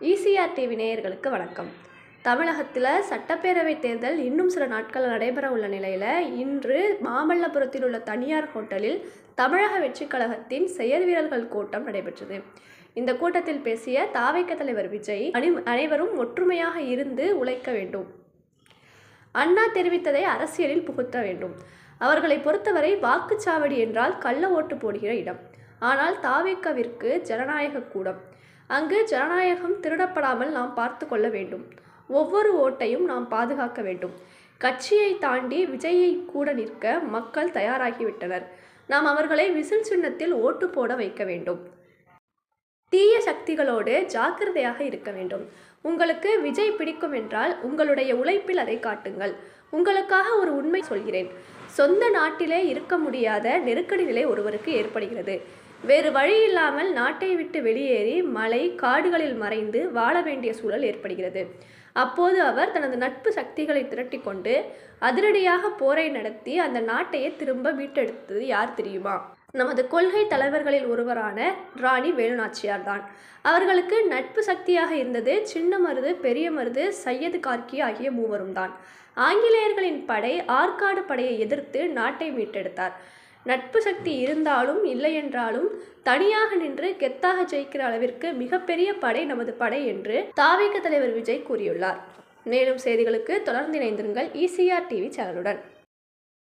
ECR TV நேயர்களுக்கு வணக்கம். தமிழகத்தில் சட்டப்பேரவை தேர்தல் இன்னும் சில நாட்கள் நடைபெற உள்ள நிலையில் இன்று மாமல்லபுரத்தில் உள்ள தனியார் ஹோட்டலில் தமிழக வெற்றிக் கழகத்தின் செயல் வீரர்கள் கூட்டம் நடைபெற்றது. இந்த கூட்டத்தில் பேசிய தாவேக தலைவர் விஜய், அனைவரும் ஒற்றுமையாக இருந்து உழைக்க வேண்டும். அண்ணா தெரிவித்ததை அரசியலில் புகுத்த வேண்டும். அவர்களை பொறுத்தவரை வாக்குச்சாவடி என்றால் கள்ள ஓட்டு போடுகிற இடம். ஆனால் தாவேகவிற்கு ஜனநாயக கூடம். அங்கு ஜனநாயகம் திருடப்படாமல் நாம் பார்த்து கொள்ள வேண்டும். ஒவ்வொரு ஓட்டையும் நாம் பாதுகாக்க வேண்டும். கட்சியை தாண்டி விஜயை கூட நிற்க மக்கள் தயாராகிவிட்டனர். நாம் அவர்களை விசில் சின்னத்தில் ஓட்டு போட வைக்க வேண்டும். தீய சக்திகளோடு ஜாக்கிரதையாக இருக்க வேண்டும். உங்களுக்கு விஜய் பிடிக்கும் என்றால் உங்களுடைய உழைப்பில் அதை காட்டுங்கள். உங்களுக்காக ஒரு உண்மை சொல்கிறேன். சொந்த நாட்டிலே இருக்க முடியாத நெருக்கடி நிலை ஒருவருக்கு ஏற்படுகிறது. வேறு வழியில்லாமல் நாட்டை விட்டு வெளியேறி மலை காடுகளில் மறைந்து வாழ வேண்டிய சூழல் ஏற்படுகிறது. அப்போது அவர் தனது நட்பு சக்திகளை திரட்டி கொண்டு அதிரடியாக போரை நடத்தி அந்த நாட்டையே திரும்ப மீட்டெடுத்தது யார் தெரியுமா? நமது கொள்கை தலைவர்களில் ஒருவரான ராணி வேலுநாச்சியார் தான். அவர்களுக்கு நட்பு சக்தியாக இருந்தது சின்ன மருது, பெரிய மருது, சையது கார்கி ஆகிய மூவரும் தான். ஆங்கிலேயர்களின் படை ஆற்காடு படையை எதிர்த்து நாட்டை மீட்டெடுத்தார். நட்பு சக்தி இருந்தாலும் இல்லை என்றாலும் தனியாக நின்று கெத்தாக ஜெயிக்கிற அளவிற்கு மிகப்பெரிய படை நமது படை என்று தாவேக தலைவர் விஜய் கூறியுள்ளார். மேலும் செய்திகளுக்கு தொடர்ந்து இணைந்திருங்கள் ஈசிஆர் டிவி சேனலுடன்.